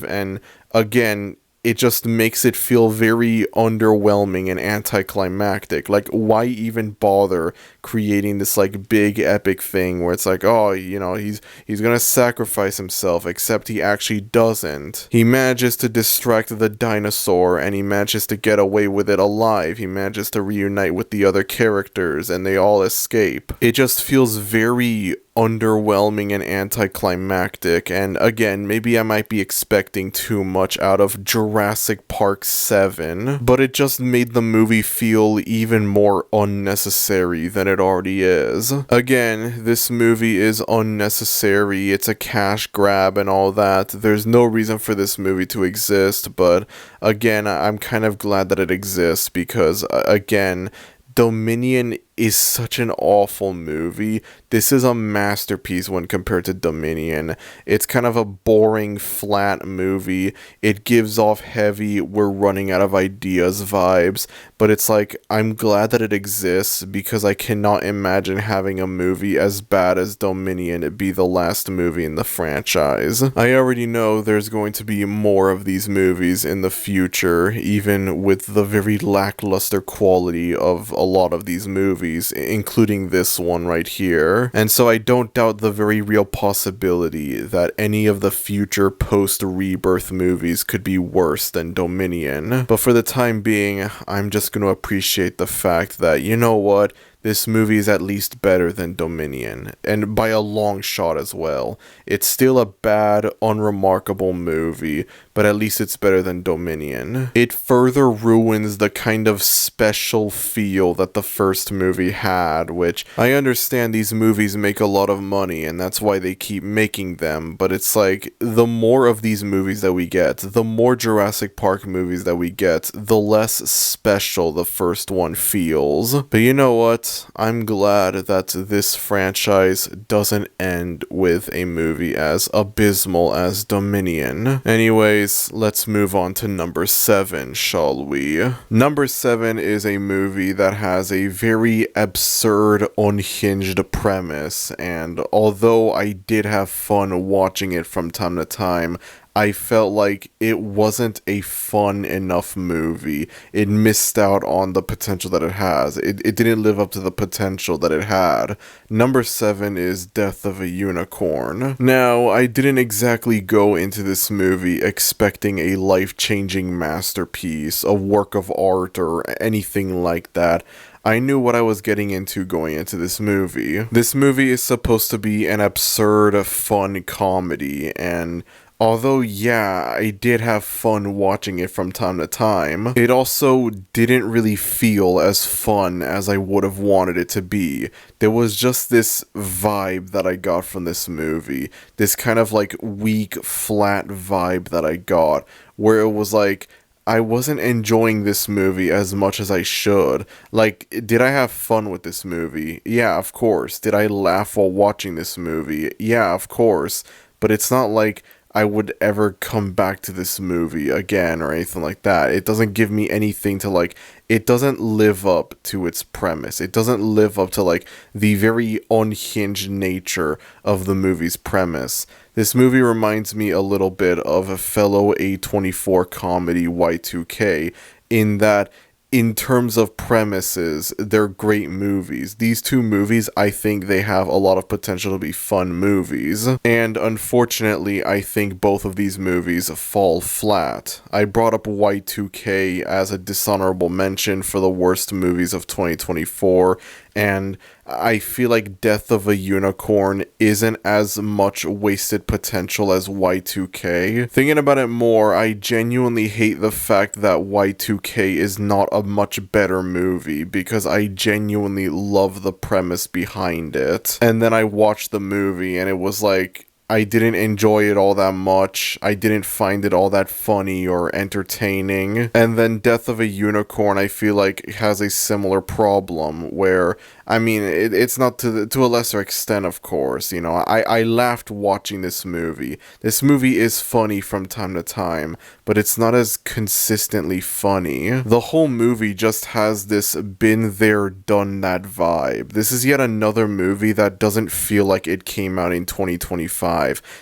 And again, it just makes it feel very underwhelming and anticlimactic. Like, why even bother creating this like big epic thing where it's like, oh, he's gonna sacrifice himself, except he actually doesn't. He manages to distract the dinosaur and he manages to get away with it alive. He manages to reunite with the other characters and they all escape. It just feels very underwhelming and anticlimactic, and again, maybe I might be expecting too much out of Jurassic Park 7, but it just made the movie feel even more unnecessary than it already is. Again, this movie is unnecessary, it's a cash grab and all that. There's no reason for this movie to exist, but again, I'm kind of glad that it exists because, again, Dominion is such an awful movie. This is a masterpiece when compared to Dominion. It's kind of a boring, flat movie. It gives off heavy, we're running out of ideas vibes, but it's like, I'm glad that it exists because I cannot imagine having a movie as bad as Dominion be the last movie in the franchise. I already know there's going to be more of these movies in the future, even with the very lackluster quality of a lot of these movies. movies, including this one right here. And so I don't doubt the very real possibility that any of the future post-Rebirth movies could be worse than Dominion. But for the time being, I'm just going to appreciate the fact that, you know what, this movie is at least better than Dominion, and by a long shot as well. It's still a bad, unremarkable movie, but at least it's better than Dominion. It further ruins the kind of special feel that the first movie had, which I understand these movies make a lot of money, and that's why they keep making them, but it's like, the more of these movies that we get, the more Jurassic Park movies that we get, the less special the first one feels. But you know what? I'm glad that this franchise doesn't end with a movie as abysmal as Dominion. Anyways, let's move on to number 7, shall we? Number 7 is a movie that has a very absurd, unhinged premise, and although I did have fun watching it from time to time, I felt like it wasn't a fun enough movie. It missed out on the potential that it has. It didn't live up to the potential that it had. Number 7 is Death of a Unicorn. Now, I didn't exactly go into this movie expecting a life-changing masterpiece, a work of art, or anything like that. I knew what I was getting into going into this movie. This movie is supposed to be an absurd, fun comedy, and although, yeah, I did have fun watching it from time to time, it also didn't really feel as fun as I would have wanted it to be. There was just this vibe that I got from this movie. This kind of like weak, flat vibe that I got, where it was like, I wasn't enjoying this movie as much as I should. Like, did I have fun with this movie? Yeah, of course. Did I laugh while watching this movie? Yeah, of course. But it's not like I would ever come back to this movie again or anything like that. It doesn't give me anything to like, it doesn't live up to its premise. It doesn't live up to like the very unhinged nature of the movie's premise. This movie reminds me a little bit of a fellow A24 comedy Y2K in that in terms of premises, they're great movies. These two movies, I think they have a lot of potential to be fun movies. And unfortunately, I think both of these movies fall flat. I brought up Y2K as a dishonorable mention for the worst movies of 2024, and I feel like Death of a Unicorn isn't as much wasted potential as Y2K. Thinking about it more, I genuinely hate the fact that Y2K is not a much better movie, because I genuinely love the premise behind it. And then I watched the movie and it was like, I didn't enjoy it all that much. I didn't find it all that funny or entertaining. And then Death of a Unicorn, I feel like has a similar problem where, I mean, it's not to a lesser extent, of course. You know, I laughed watching this movie. This movie is funny from time to time, but it's not as consistently funny. The whole movie just has this been there, done that vibe. This is yet another movie that doesn't feel like it came out in 2025.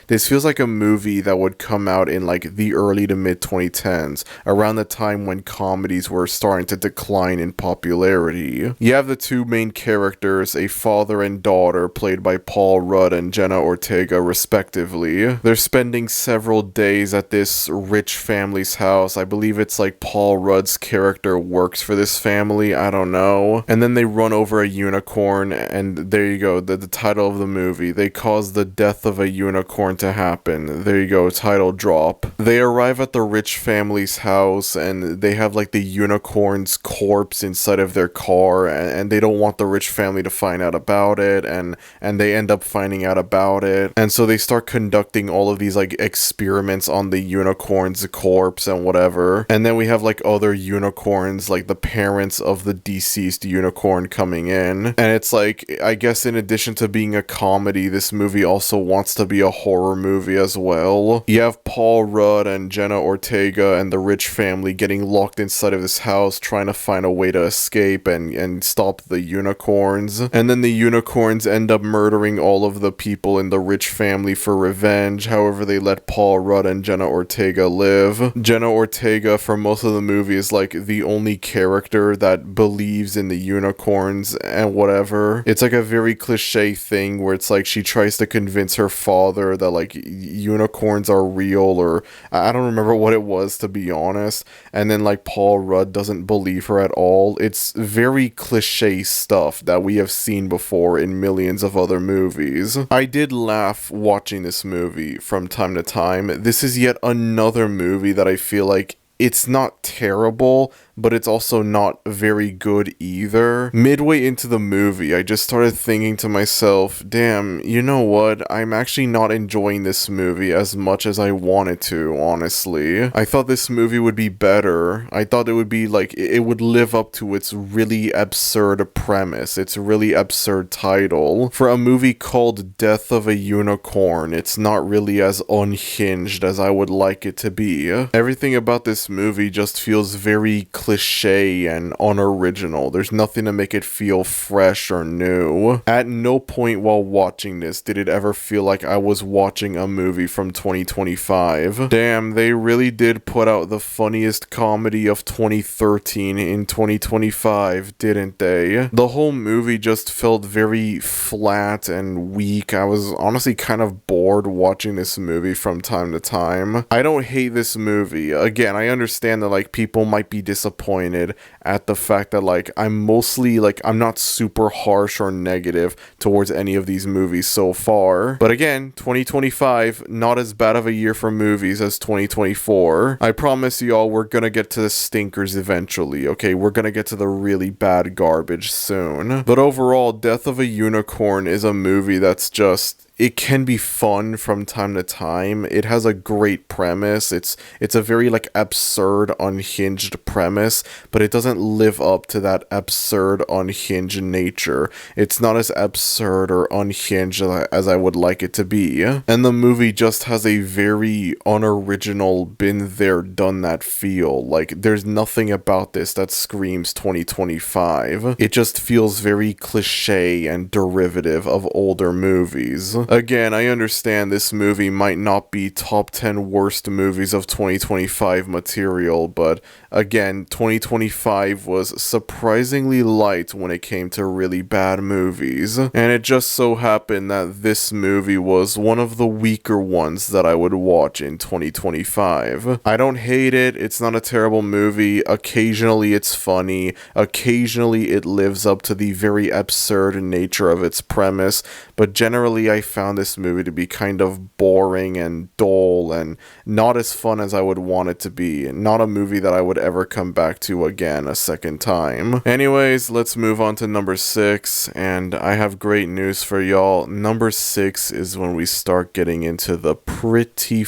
This feels like a movie that would come out in like the early to mid 2010s, around the time when comedies were starting to decline in popularity. You have the two main characters, a father and daughter, played by Paul Rudd and Jenna Ortega respectively. They're spending several days at this rich family's house. I believe it's like Paul Rudd's character works for this family, I don't know. And then they run over a unicorn, and there you go, the title of the movie. They cause the death of a unicorn to happen. There you go, title drop. They arrive at the rich family's house, and they have like the unicorn's corpse inside of their car, and they don't want the rich family to find out about it, and they end up finding out about it. And so they start conducting all of these like experiments on the unicorn's corpse and whatever. And then we have like other unicorns, like the parents of the deceased unicorn coming in. And it's like, I guess in addition to being a comedy, this movie also wants to be a horror movie as well. You have Paul Rudd and Jenna Ortega and the rich family getting locked inside of this house, trying to find a way to escape and stop the unicorn unicorns, and then the unicorns end up murdering all of the people in the rich family for revenge. However, they let Paul Rudd and Jenna Ortega live. Jenna Ortega, for most of the movie, is like the only character that believes in the unicorns and whatever. It's like a very cliche thing where it's like she tries to convince her father that like unicorns are real, or I don't remember what it was, to be honest, and then like Paul Rudd doesn't believe her at all. It's very cliche stuff that we have seen before in millions of other movies. I did laugh watching this movie from time to time. This is yet another movie that I feel like it's not terrible, but it's also not very good either. Midway into the movie, I just started thinking to myself, damn, you know what? I'm actually not enjoying this movie as much as I wanted to, honestly. I thought this movie would be better. I thought it would be like, it would live up to its really absurd premise, its really absurd title. For a movie called Death of a Unicorn, it's not really as unhinged as I would like it to be. Everything about this movie just feels very cliche and unoriginal. There's nothing to make it feel fresh or new. At no point while watching this did it ever feel like I was watching a movie from 2025. Damn, they really did put out the funniest comedy of 2013 in 2025, didn't they? The whole movie just felt very flat and weak. I was honestly kind of bored watching this movie from time to time. I don't hate this movie. Again, I understand that like people might be disappointed at the fact that like I'm not super harsh or negative towards any of these movies so far. But again, 2025, not as bad of a year for movies as 2024. I promise y'all we're gonna get to the stinkers eventually, okay? We're gonna get to the really bad garbage soon. But overall, Death of a Unicorn is a movie that's just, it can be fun from time to time. It has a great premise. It's a very like absurd, unhinged premise, but it doesn't live up to that absurd, unhinged nature. It's not as absurd or unhinged as I would like it to be. And the movie just has a very unoriginal, been there, done that feel. Like there's nothing about this that screams 2025. It just feels very cliche and derivative of older movies. Again, I understand this movie might not be top 10 worst movies of 2025 material, but again, 2025 was surprisingly light when it came to really bad movies, and it just so happened that this movie was one of the weaker ones that I would watch in 2025. I don't hate it, it's not a terrible movie, occasionally it's funny, occasionally it lives up to the very absurd nature of its premise, but generally I found this movie to be kind of boring and dull and not as fun as I would want it to be. Not a movie that I would ever come back to again a second time. Anyways, let's move on to number 6, and I have great news for y'all. Number 6 is when we start getting into the pretty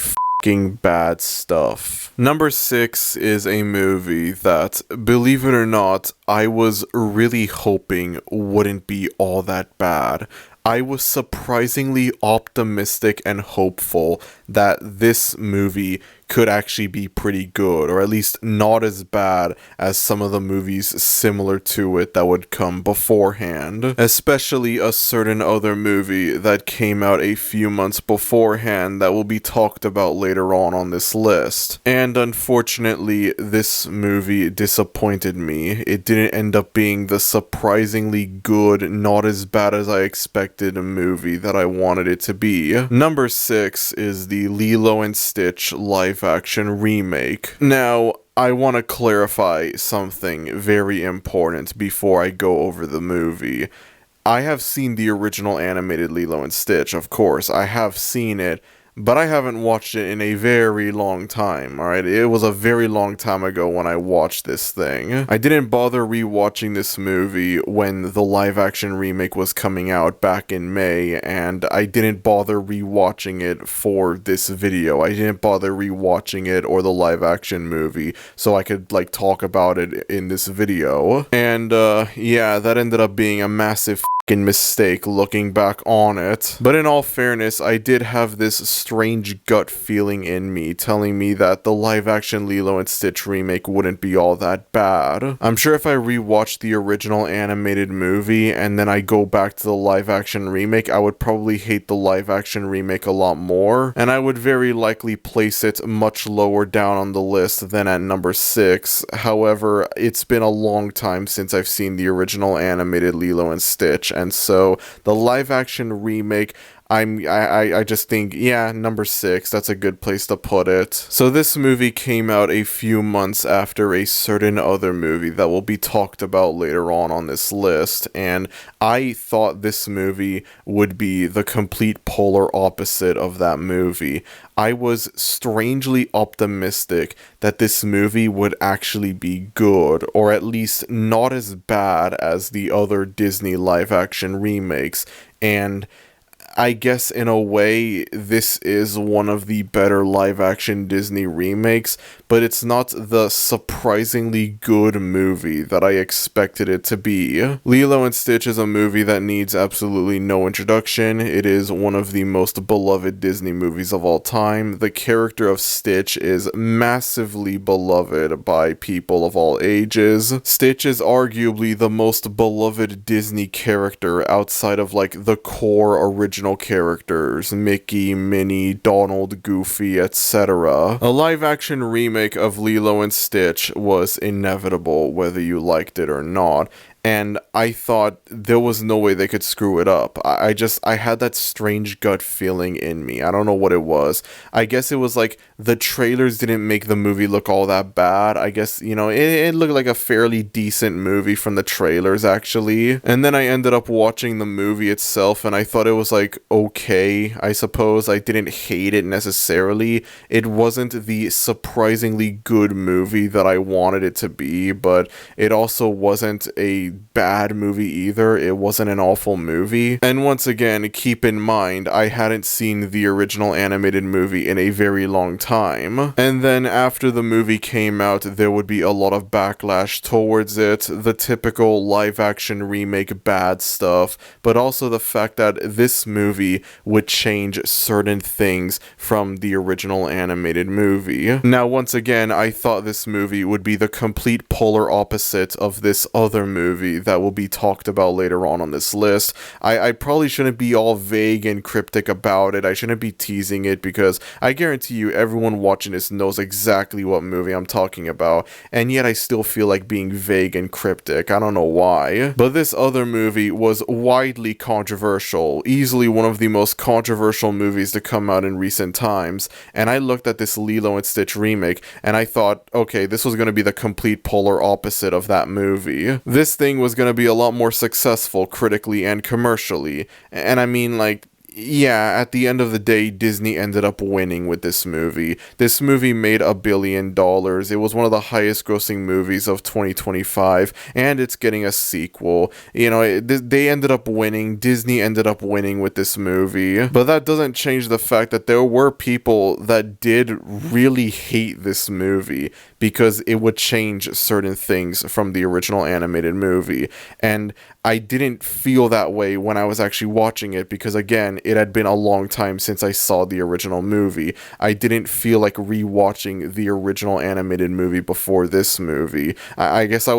bad stuff. Number 6 is a movie that, believe it or not, I was really hoping wouldn't be all that bad. I was surprisingly optimistic and hopeful that this movie could actually be pretty good, or at least not as bad as some of the movies similar to it that would come beforehand, especially a certain other movie that came out a few months beforehand that will be talked about later on this list. And unfortunately, this movie disappointed me. It didn't end up being the surprisingly good, not as bad as I expected movie that I wanted it to be. Number 6 is the Lilo and Stitch live-action remake. Now, I want to clarify something very important before I go over the movie. I have seen the original animated Lilo and Stitch, of course. I have seen it, but I haven't watched it in a very long time, alright? It was a very long time ago when I watched this thing. I didn't bother rewatching this movie when the live-action remake was coming out back in May, and I didn't bother rewatching it for this video. I didn't bother rewatching it or the live-action movie so I could, like, talk about it in this video. And, yeah, that ended up being a massive mistake looking back on it. But in all fairness, I did have this strange gut feeling in me telling me that the live action Lilo and Stitch remake wouldn't be all that bad. I'm sure if I rewatched the original animated movie and then I go back to the live action remake, I would probably hate the live action remake a lot more, and I would very likely place it much lower down on the list than at number 6. However, it's been a long time since I've seen the original animated Lilo and Stitch, and so the live action remake, I just think, yeah, number 6, that's a good place to put it. So this movie came out a few months after a certain other movie that will be talked about later on this list, and I thought this movie would be the complete polar opposite of that movie. I was strangely optimistic that this movie would actually be good, or at least not as bad as the other Disney live-action remakes, and I guess in a way, this is one of the better live-action Disney remakes, but it's not the surprisingly good movie that I expected it to be. Lilo and Stitch is a movie that needs absolutely no introduction. It is one of the most beloved Disney movies of all time. The character of Stitch is massively beloved by people of all ages. Stitch is arguably the most beloved Disney character outside of like the core original characters, Mickey, Minnie, Donald, Goofy, etc. A live-action remake of Lilo and Stitch was inevitable, whether you liked it or not, and I thought there was no way they could screw it up. I had that strange gut feeling in me. I don't know what it was. I guess it was like the trailers didn't make the movie look all that bad. I guess, you know, it looked like a fairly decent movie from the trailers, actually. And then I ended up watching the movie itself, and I thought it was like okay, I suppose. I didn't hate it necessarily. It wasn't the surprisingly good movie that I wanted it to be, but it also wasn't a bad movie either. It wasn't an awful movie. And once again, keep in mind, I hadn't seen the original animated movie in a very long time. And then after the movie came out, there would be a lot of backlash towards it, the typical live-action remake bad stuff, but also the fact that this movie would change certain things from the original animated movie. Now, once again, I thought this movie would be the complete polar opposite of this other movie that will be talked about later on this list. I probably shouldn't be all vague and cryptic about it. I shouldn't be teasing it because I guarantee you everyone watching this knows exactly what movie I'm talking about, and yet I still feel like being vague and cryptic. I don't know why. But this other movie was widely controversial, easily one of the most controversial movies to come out in recent times, and I looked at this Lilo and Stitch remake and I thought, okay, this was going to be the complete polar opposite of that movie. This thing was going to be a lot more successful critically and commercially, and I mean, like, yeah, at the end of the day, Disney ended up winning with this movie. This movie made $1 billion. It was one of the highest grossing movies of 2025, and it's getting a sequel. You know, they ended up winning. Disney ended up winning with this movie. But that doesn't change the fact that there were people that did really hate this movie because it would change certain things from the original animated movie. And I didn't feel that way when I was actually watching it because, again, it had been a long time since I saw the original movie. I didn't feel like rewatching the original animated movie before this movie. I guess I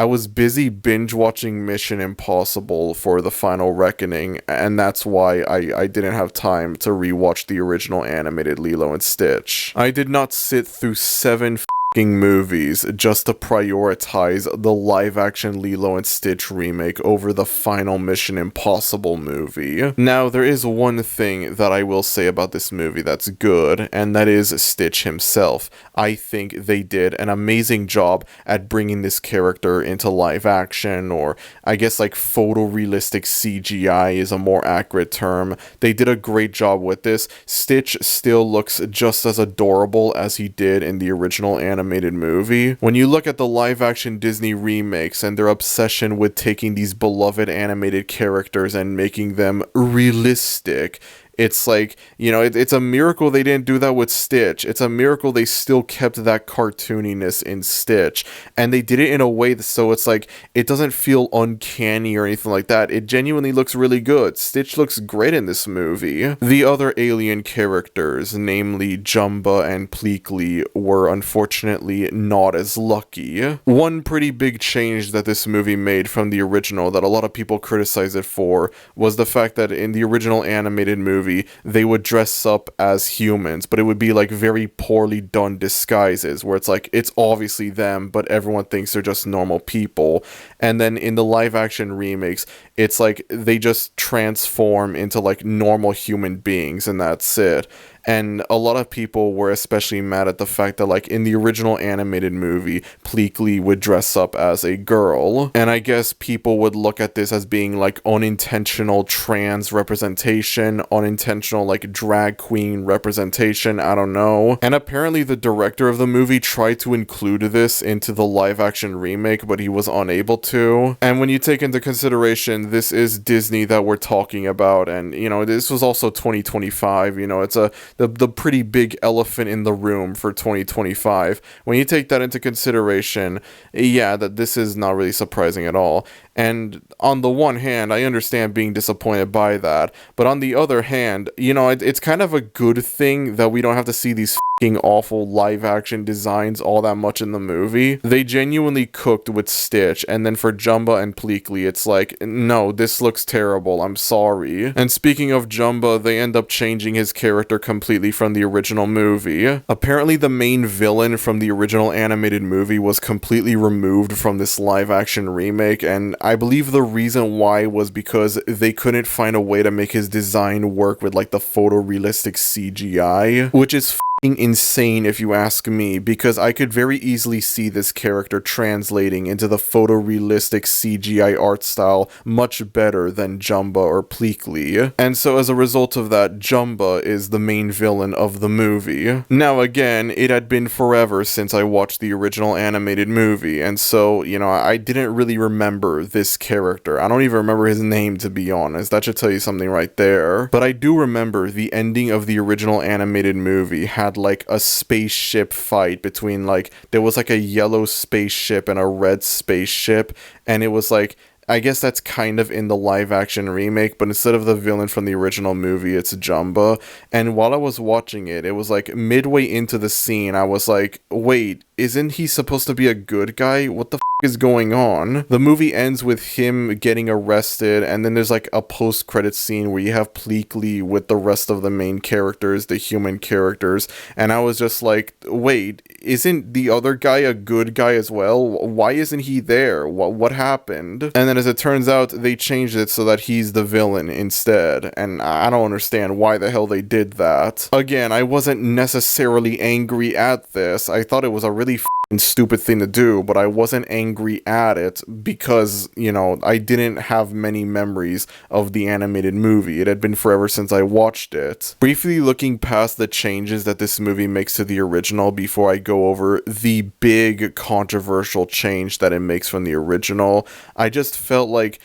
was busy binge watching Mission Impossible for The Final Reckoning, and that's why I didn't have time to rewatch the original animated Lilo and Stitch. I did not sit through 7 movies just to prioritize the live-action Lilo and Stitch remake over the final Mission Impossible movie. Now, there is one thing that I will say about this movie that's good, and that is Stitch himself. I think they did an amazing job at bringing this character into live action, or I guess like photorealistic CGI is a more accurate term. They did a great job with this. Stitch still looks just as adorable as he did in the original animated movie. When you look at the live-action Disney remakes and their obsession with taking these beloved animated characters and making them realistic, It's like, it's a miracle they didn't do that with Stitch. It's a miracle they still kept that cartooniness in Stitch. And they did it in a way so it's like, it doesn't feel uncanny or anything like that. It genuinely looks really good. Stitch looks great in this movie. The other alien characters, namely Jumba and Pleakley, were unfortunately not as lucky. One pretty big change that this movie made from the original that a lot of people criticize it for was the fact that in the original animated movie, they would dress up as humans, but it would be like very poorly done disguises where it's like, it's obviously them, but everyone thinks they're just normal people. And then in the live action remakes, it's like they just transform into like normal human beings and that's it. And a lot of people were especially mad at the fact that, like, in the original animated movie, Pleakley would dress up as a girl. And I guess people would look at this as being, like, unintentional trans representation, unintentional, like, drag queen representation, I don't know. And apparently the director of the movie tried to include this into the live-action remake, but he was unable to. And when you take into consideration, this is Disney that we're talking about, and, this was also 2025, it's the pretty big elephant in the room for 2025. When you take that into consideration, yeah, that this is not really surprising at all. And on the one hand, I understand being disappointed by that, but on the other hand, it's kind of a good thing that we don't have to see these fucking awful live-action designs all that much in the movie. They genuinely cooked with Stitch, and then for Jumba and Pleakley, it's like, no, this looks terrible, I'm sorry. And speaking of Jumba, they end up changing his character completely from the original movie. Apparently the main villain from the original animated movie was completely removed from this live-action remake, and I believe the reason why was because they couldn't find a way to make his design work with like the photorealistic CGI, which is insane if you ask me, because I could very easily see this character translating into the photorealistic CGI art style much better than Jumba or Pleakley. And so as a result of that, Jumba is the main villain of the movie. Now again, it had been forever since I watched the original animated movie, and so, I didn't really remember this character. I don't even remember his name, to be honest. That should tell you something right there. But I do remember the ending of the original animated movie had like a spaceship fight between there was like a yellow spaceship and a red spaceship, and it was like, I guess that's kind of in the live action remake, but instead of the villain from the original movie, it's Jumba. And while I was watching it, it was like midway into the scene, I was like, wait, isn't he supposed to be a good guy? What the is going on? The movie ends with him getting arrested, and then there's like a post-credit scene where you have Pleakley with the rest of the main characters, the human characters, and I was just like, wait, isn't the other guy a good guy as well? Why isn't he there? What happened? And then as it turns out, they changed it so that he's the villain instead, and I don't understand why the hell they did that. Again, I wasn't necessarily angry at this. I thought it was a really stupid thing to do, but I wasn't angry at it because, I didn't have many memories of the animated movie. It had been forever since I watched it. Briefly looking past the changes that this movie makes to the original before I go over the big controversial change that it makes from the original, I just felt like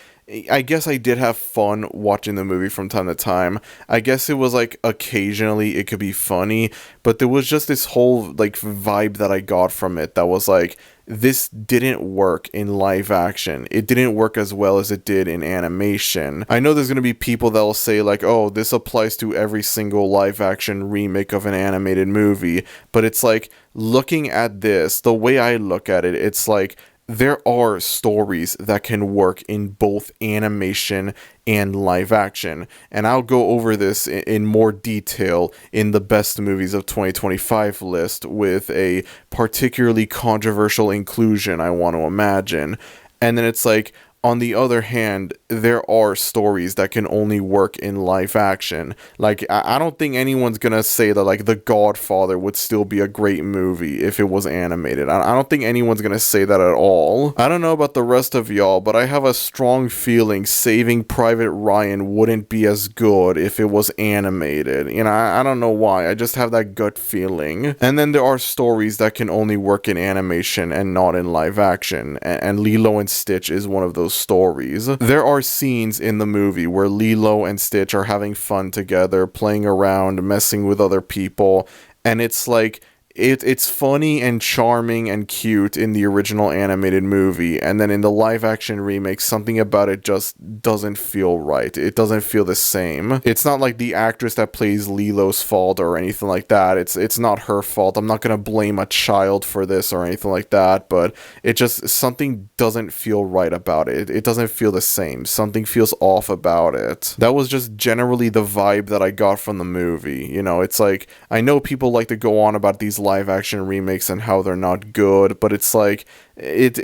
I guess I did have fun watching the movie from time to time. I guess it was like occasionally it could be funny, but there was just this whole like vibe that I got from it that was like, this didn't work in live action. It didn't work as well as it did in animation. I know there's going to be people that will say like, oh, this applies to every single live action remake of an animated movie, but it's like, looking at this, the way I look at it, it's like, there are stories that can work in both animation and live action, and I'll go over this in more detail in the best movies of 2025 list with a particularly controversial inclusion, I want to imagine. And then it's like, on the other hand, there are stories that can only work in live action. Like, I don't think anyone's gonna say that, like, The Godfather would still be a great movie if it was animated. I don't think anyone's gonna say that at all. I don't know about the rest of y'all, but I have a strong feeling Saving Private Ryan wouldn't be as good if it was animated. I don't know why. I just have that gut feeling. And then there are stories that can only work in animation and not in live action. And Lilo and Stitch is one of those those stories. There are scenes in the movie where Lilo and Stitch are having fun together, playing around, messing with other people, and it's like, it's funny and charming and cute in the original animated movie, and then in the live action remake, something about it just doesn't feel right. It doesn't feel the same. It's not like the actress that plays Lilo's fault or anything like that. It's not her fault. I'm not gonna blame a child for this or anything like that, but it just, something doesn't feel right about it. It doesn't feel the same. Something feels off about it. That was just generally the vibe that I got from the movie. You know, it's like, I know people like to go on about these live action remakes and how they're not good, but it's like, it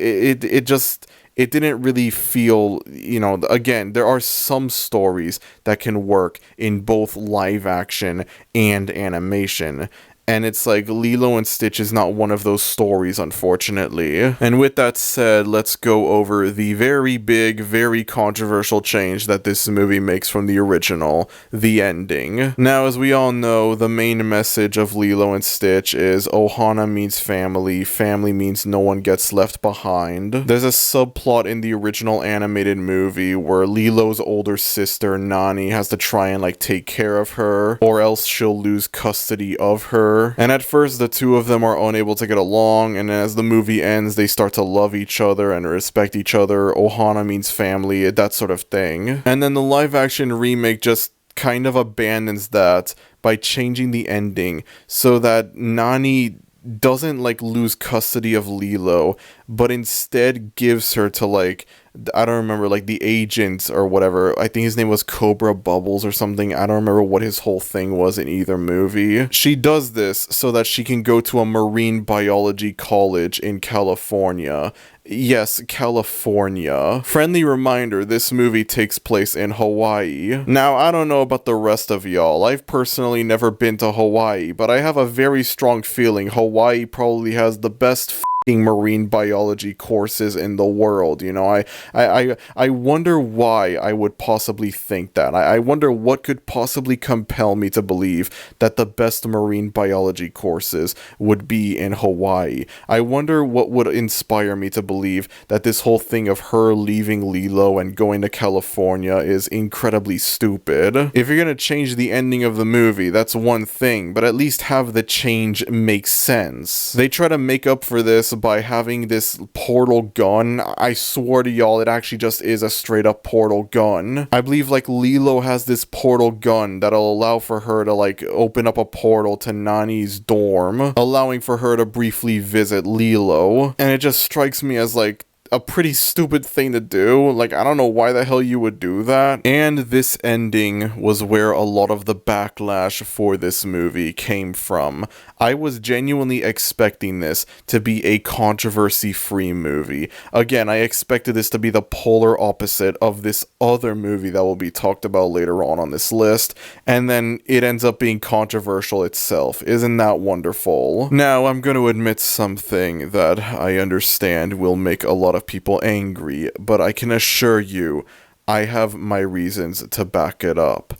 didn't really feel, you know, again, there are some stories that can work in both live action and animation. And it's like, Lilo and Stitch is not one of those stories, unfortunately. And with that said, let's go over the very big, very controversial change that this movie makes from the original, the ending. Now, as we all know, the main message of Lilo and Stitch is Ohana means family, family means no one gets left behind. There's a subplot in the original animated movie where Lilo's older sister, Nani, has to try and like take care of her, or else she'll lose custody of her. And at first the two of them are unable to get along, and as the movie ends they start to love each other and respect each other. Ohana means family, that sort of thing. And then the live action remake just kind of abandons that by changing the ending so that Nani doesn't like lose custody of Lilo, but instead gives her to like, I don't remember, like the agent or whatever. I think his name was Cobra Bubbles or something. I don't remember what his whole thing was in either movie. She does this so that she can go to a marine biology college in California. Yes, California. Friendly reminder, this movie takes place in Hawaii. Now, I don't know about the rest of y'all. I've personally never been to Hawaii, but I have a very strong feeling Hawaii probably has the best marine biology courses in the world. You know, I wonder why I would possibly think that. I wonder what could possibly compel me to believe that the best marine biology courses would be in Hawaii. I wonder what would inspire me to believe that this whole thing of her leaving Lilo and going to California is incredibly stupid. If you're gonna change the ending of the movie, that's one thing, but at least have the change make sense. They try to make up for this by having this portal gun. I swear to y'all, it actually just is a straight up portal gun. I believe like Lilo has this portal gun that'll allow for her to like open up a portal to Nani's dorm, allowing for her to briefly visit Lilo. And it just strikes me as like a pretty stupid thing to do. Like, I don't know why the hell you would do that. And this ending was where a lot of the backlash for this movie came from. I was genuinely expecting this to be a controversy-free movie. Again, I expected this to be the polar opposite of this other movie that will be talked about later on this list, and then it ends up being controversial itself. Isn't that wonderful? Now, I'm going to admit something that I understand will make a lot of people angry, but I can assure you, I have my reasons to back it up.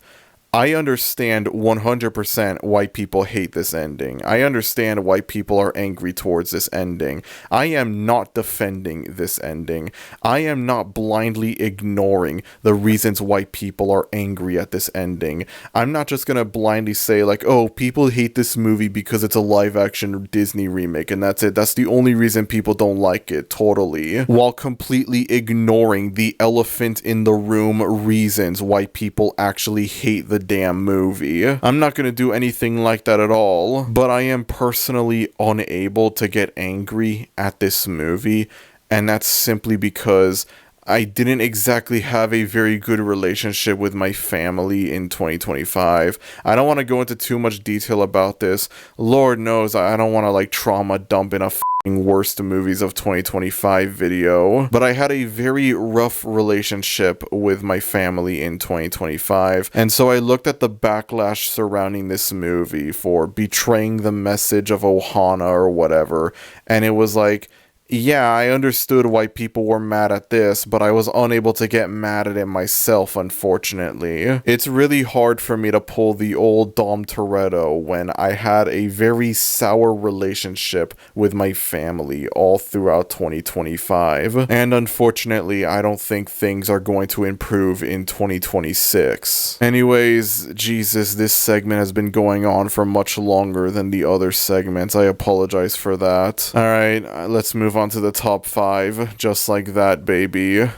I understand 100% why people hate this ending. I understand why people are angry towards this ending. I am not defending this ending. I am not blindly ignoring the reasons why people are angry at this ending. I'm not just gonna blindly say like, oh, people hate this movie because it's a live-action Disney remake and that's it. That's the only reason people don't like it, totally. While completely ignoring the elephant in the room reasons why people actually hate the damn movie. I'm not gonna do anything like that at all, but I am personally unable to get angry at this movie, and that's simply because I didn't exactly have a very good relationship with my family in 2025. I don't want to go into too much detail about this. Lord knows I don't want to like trauma dump in a worst movies of 2025 video, but I had a very rough relationship with my family in 2025, and so I looked at the backlash surrounding this movie for betraying the message of Ohana or whatever, and it was like, Yeah, I understood why people were mad at this, but I was unable to get mad at it myself, unfortunately. It's really hard for me to pull the old Dom Toretto when I had a very sour relationship with my family all throughout 2025. And unfortunately, I don't think things are going to improve in 2026. Anyways, Jesus, this segment has been going on for much longer than the other segments. I apologize for that. Alright, let's move on to the top 5. Just like that, baby.